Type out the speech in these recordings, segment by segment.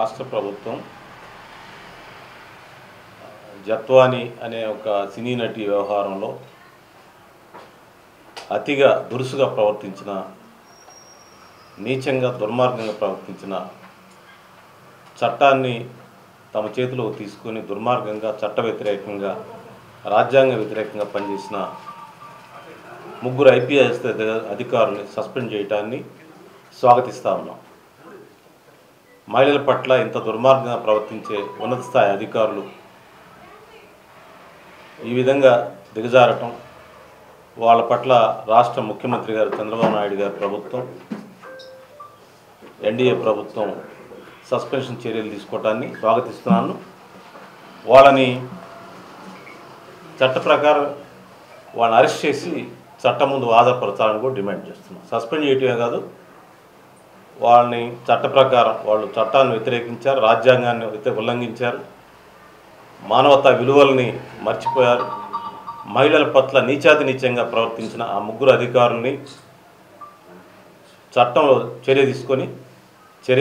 రాష్ట్ర ప్రభుత్వం జత్వాని అనే ఒక సినీ నటి వ్యవహారంలో అతిగా దురుసుగా ప్రవర్తించిన, నీచంగా దుర్మార్గంగా ప్రవర్తించిన, చట్టాన్ని తమ చేతిలో తీసుకొని దుర్మార్గంగా చట్ట వ్యతిరేకంగా రాజ్యాంగ వ్యతిరేకంగా పనిచేసిన ముగ్గురు ఐపీఎస్ అధికారుల్ని సస్పెండ్ చేయడాన్ని స్వాగతిస్తా ఉన్నాం. మహిళల పట్ల ఇంత దుర్మార్గంగా ప్రవర్తించే ఉన్నత స్థాయి అధికారులు ఈ విధంగా దిగజారటం, వాళ్ళ పట్ల రాష్ట్ర ముఖ్యమంత్రి గారు చంద్రబాబు నాయుడు గారి ప్రభుత్వం, ఎన్డీఏ ప్రభుత్వం సస్పెన్షన్ చర్యలు తీసుకోవటాన్ని స్వాగతిస్తున్నాను. వాళ్ళని చట్ట ప్రకారం వాళ్ళని అరెస్ట్ చేసి చట్టం ముందు హాజరుపరచాలని కూడా డిమాండ్ చేస్తున్నాం. సస్పెండ్ చేయటమే కాదు, వాళ్ళని చట్ట ప్రకారం వాళ్ళు చట్టాన్ని వ్యతిరేకించారు, రాజ్యాంగాన్ని ఉల్లంఘించారు, మానవతా విలువల్ని మర్చిపోయారు. మహిళల పట్ల నీచాతి నీచంగా ప్రవర్తించిన ఆ ముగ్గురు అధికారుల్ని చట్టంలో చర్య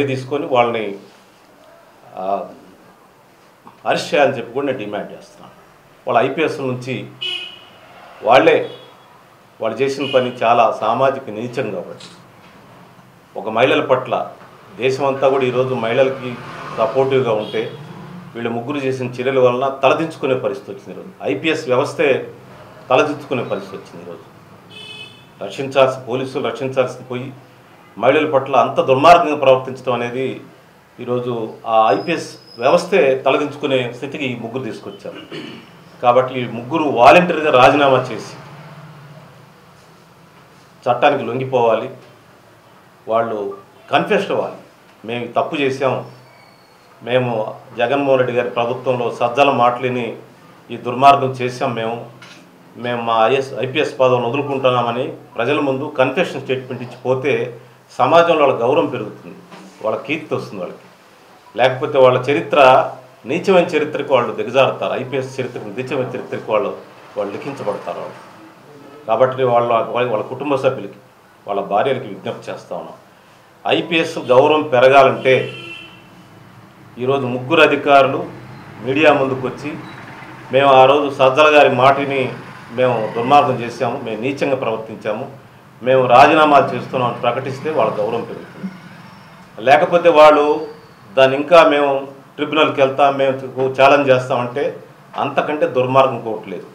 తీసుకొని వాళ్ళని అరెస్ట్ చేయాలని చెప్పి కూడా నేను డిమాండ్ చేస్తున్నాను. వాళ్ళ ఐపీఎస్ నుంచి వాళ్ళు చేసిన పని చాలా సామాజిక నీచం కాబట్టి ఒక మహిళల పట్ల దేశమంతా కూడా ఈరోజు మహిళలకి సపోర్టివ్గా ఉంటే వీళ్ళు ముగ్గురు చేసిన చర్యల వలన తలదించుకునే పరిస్థితి వచ్చింది. ఈరోజు ఐపీఎస్ వ్యవస్థే తలదించుకునే పరిస్థితి వచ్చింది. ఈరోజు పోలీసులు రక్షించాల్సి పోయి మహిళల పట్ల అంత దుర్మార్గంగా ప్రవర్తించడం అనేది ఈరోజు ఆ ఐపీఎస్ వ్యవస్థే తలదించుకునే స్థితికి ఈ ముగ్గురు తీసుకొచ్చారు. కాబట్టి ఈ ముగ్గురు వాలంటరీగా రాజీనామా చేసి చట్టానికి లొంగిపోవాలి. వాళ్ళు కన్ఫెస్ అవ్వాలి, మేము తప్పు చేసాం, మేము జగన్మోహన్ రెడ్డి గారి ప్రభుత్వంలో సజ్జల మాటలని ఈ దుర్మార్గం చేసాం, మేము మా ఐపీఎస్ పదవిని వదులుకుంటున్నామని ప్రజల ముందు కన్ఫెషన్ స్టేట్మెంట్ ఇచ్చి పోతే సమాజంలో వాళ్ళ గౌరవం పెరుగుతుంది, వాళ్ళ కీర్తి వస్తుంది వాళ్ళకి. లేకపోతే వాళ్ళ చరిత్ర నీచమైన చరిత్రకు వాళ్ళు దిగజారుతారు, ఐపీఎస్ చరిత్రకు నీచమైన చరిత్రకు వాళ్ళు లిఖించబడతారు. కాబట్టి వాళ్ళ కుటుంబ సభ్యులకి, వాళ్ళ భార్యలకి విజ్ఞప్తి చేస్తూ ఉన్నాం. ఐపీఎస్ గౌరవం పెరగాలంటే ఈరోజు ముగ్గురు అధికారులు మీడియా ముందుకు వచ్చి మేము ఆ రోజు సజ్జల గారి మాటిని మేము దుర్మార్గం చేశాము, మేము నీచంగా ప్రవర్తించాము, మేము రాజీనామాలు చేస్తున్నామని ప్రకటిస్తే వాళ్ళ గౌరవం పెరుగుతుంది. లేకపోతే వాళ్ళు దాన్ని ఇంకా మేము ట్రిబ్యునల్కి వెళ్తాం, మేము ఛాలెంజ్ చేస్తామంటే అంతకంటే దుర్మార్గం కోవట్లేదు.